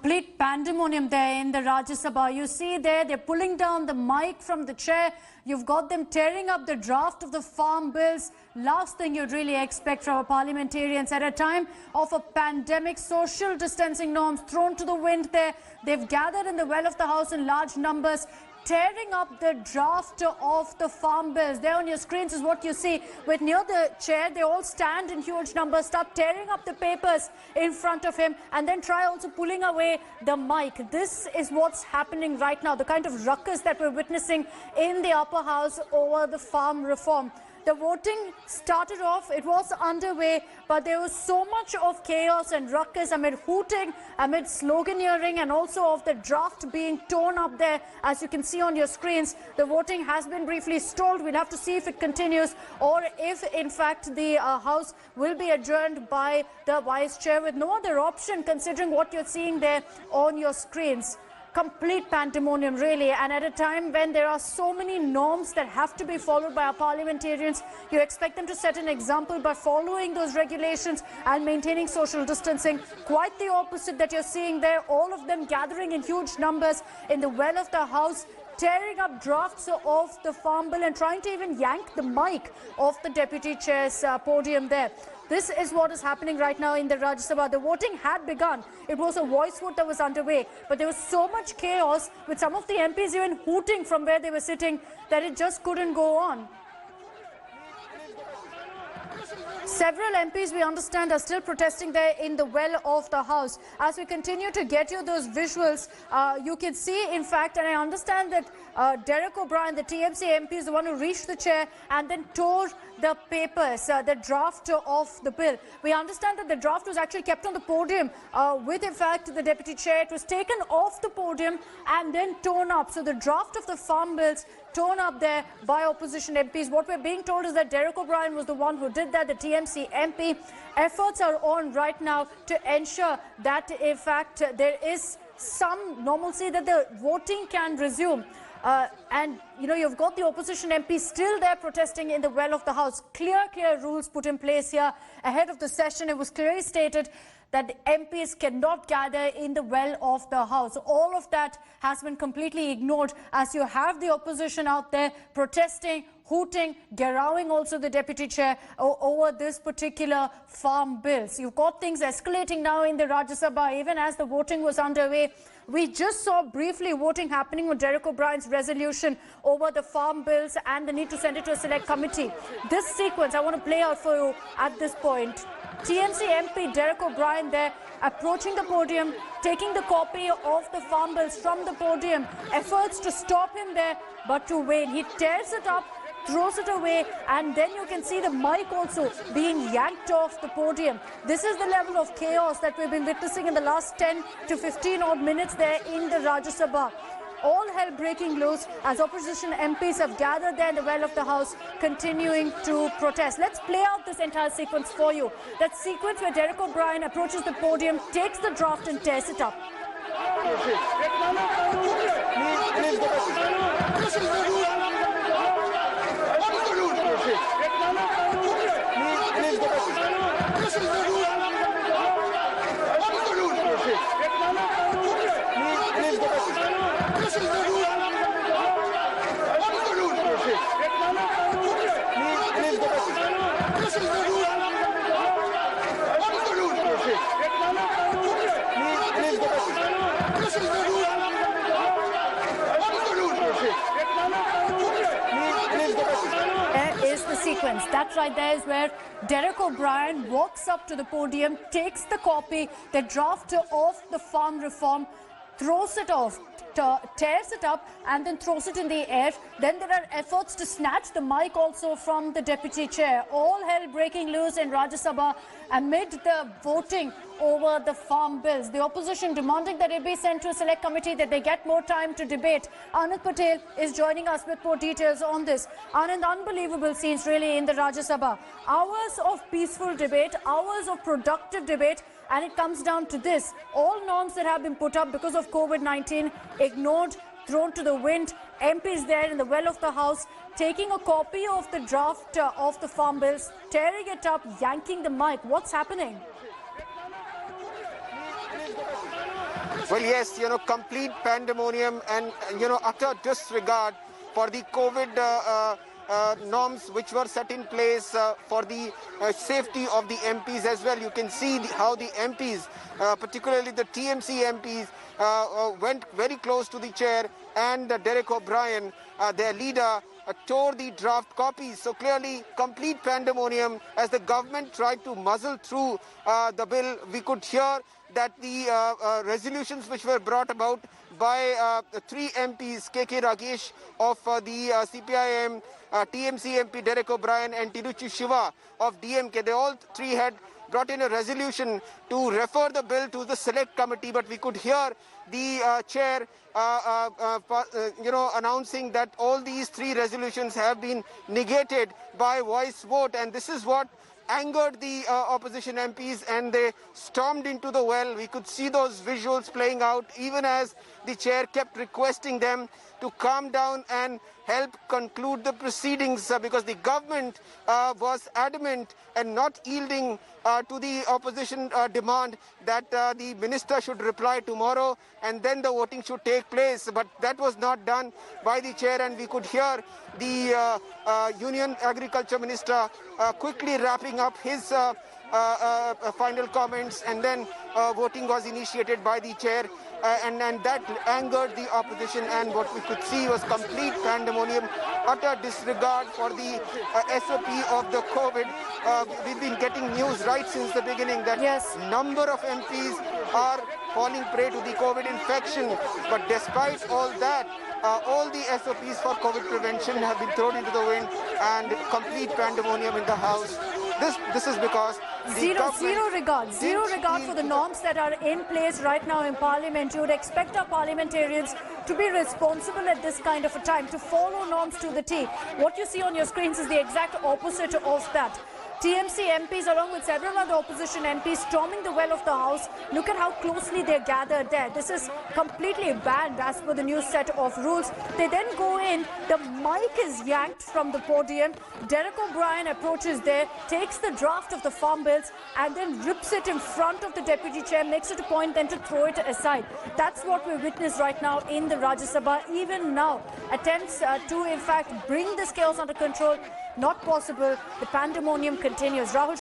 Complete pandemonium there in the Rajya Sabha. You see there, they're pulling down the mic from the chair. You've got them tearing up the draft of the farm bills. Last thing you'd really expect from parliamentarians at a time of a pandemic. Social distancing norms thrown to the wind there. They've gathered in the well of the House in large numbers, tearing up the draft of the farm bills. There on your screens is what you see. With near the chair, they all stand in huge numbers, start tearing up the papers in front of him, and then try also pulling away the mic. This is what's happening right now, the kind of ruckus that we're witnessing in the upper house over the farm reform. The voting started off, it was underway, but there was so much of chaos and ruckus amid hooting, amid sloganeering, and also of the draft being torn up there. As you can see on your screens, the voting has been briefly stalled. We'll have to see if it continues or if, in fact, the House will be adjourned by the Vice Chair with no other option, considering what you're seeing there on your screens. Complete pandemonium, really, and at a time when there are so many norms that have to be followed by our parliamentarians, you expect them to set an example by following those regulations and maintaining social distancing. Quite the opposite that you're seeing there, all of them gathering in huge numbers in the well of the House, tearing up drafts of the farm bill and trying to even yank the mic off the Deputy Chair's podium there. This is what is happening right now in the Rajya Sabha. The voting had begun. It was a voice vote that was underway, but there was so much chaos with some of the MPs even hooting from where they were sitting that it just couldn't go on. Several MPs, we understand, are still protesting there in the well of the House. As we continue to get you those visuals, you can see, in fact, and I understand that Derek O'Brien, the TMC MP, is the one who reached the chair and then tore the papers, the draft of the bill. We understand that the draft was actually kept on the podium with, in fact, the Deputy Chair. It was taken off the podium and then torn up. So the draft of the farm bills torn up there by opposition MPs. What we're being told is that Derek O'Brien was the one who did that, the TMC MP. Efforts are on right now to ensure that, in fact, there is some normalcy, that the voting can resume. And, you know, you've got the opposition MP still there protesting in the well of the House. Clear rules put in place here ahead of the session. It was clearly stated that the MPs cannot gather in the well of the House. All of that has been completely ignored as you have the opposition out there protesting, hooting, garrowing also the Deputy Chair over this particular farm bills. You've got things escalating now in the Rajya Sabha, even as the voting was underway. We just saw briefly voting happening on Derek O'Brien's resolution over the farm bills and the need to send it to a select committee. This sequence I want to play out for you at this point. TMC MP Derek O'Brien there approaching the podium, taking the copy of the farm bills from the podium. Efforts to stop him there, but to vain. He tears it up, throws it away, and then you can see the mic also being yanked off the podium. This is the level of chaos that we've been witnessing in the last 10 to 15 odd minutes there in the Rajya Sabha. All hell breaking loose as opposition MPs have gathered there in the well of the House, continuing to protest. Let's play out this entire sequence for you. That sequence where Derek O'Brien approaches the podium, takes the draft and tears it up. Sequence. That right there is where Derek O'Brien walks up to the podium, takes the copy, the draft of the farm reform, throws it off, tears it up, and then throws it in the air. Then there are efforts to snatch the mic also from the Deputy Chair. All hell breaking loose in Rajya Sabha amid the voting over the farm bills. The opposition demanding that it be sent to a select committee, that they get more time to debate. Anand Patel is joining us with more details on this. Anand, unbelievable scenes really in the Rajya Sabha. Hours of peaceful debate, hours of productive debate, and it comes down to this. All norms that have been put up because of COVID-19 ignored, thrown to the wind. MPs there in the well of the House taking a copy of the draft of the farm bills, tearing it up, yanking the mic. What's happening? Well, yes, complete pandemonium and, utter disregard for the COVID norms which were set in place for the safety of the MPs as well. You can see how the MPs, particularly the TMC MPs, went very close to the chair, and Derek O'Brien, their leader, tore the draft copies. So clearly complete pandemonium as the government tried to muzzle through the bill. We could hear that the resolutions which were brought about by three MPs, KK Ragesh of the CPIM, TMC MP Derek O'Brien and Tiruchi Shiva of DMK, they all three had brought in a resolution to refer the bill to the select committee, but we could hear the chair announcing that all these three resolutions have been negated by voice vote, and this is what angered the opposition MPs, and they stormed into the well. We could see those visuals playing out even as the chair kept requesting them to calm down and help conclude the proceedings because the government was adamant and not yielding to the opposition demand that the minister should reply tomorrow and then the voting should take place. But that was not done by the chair, and we could hear the Union Agriculture Minister quickly wrapping up his final comments, and then voting was initiated by the chair, and that angered the opposition, and what we could see was complete pandemonium, utter disregard for the SOP of the COVID. We've been getting news right since the beginning that number of MPs are falling prey to the COVID infection, but despite all that, all the SOPs for COVID prevention have been thrown into the wind, and complete pandemonium in the House. This is because zero regard for the norms that are in place right now in Parliament. You would expect our parliamentarians to be responsible at this kind of a time, to follow norms to the T. What you see on your screens is the exact opposite of that. TMC MPs along with several other opposition MPs storming the well of the House. Look at how closely they're gathered there. This is completely banned as per the new set of rules. They then go in, the mic is yanked from the podium. Derek O'Brien approaches there, takes the draft of the farm bills and then rips it in front of the deputy chair, makes it a point then to throw it aside. That's what we witness right now in the Rajya Sabha. Even now, attempts to in fact bring this chaos under control, not possible. The pandemonium continues. Rahul.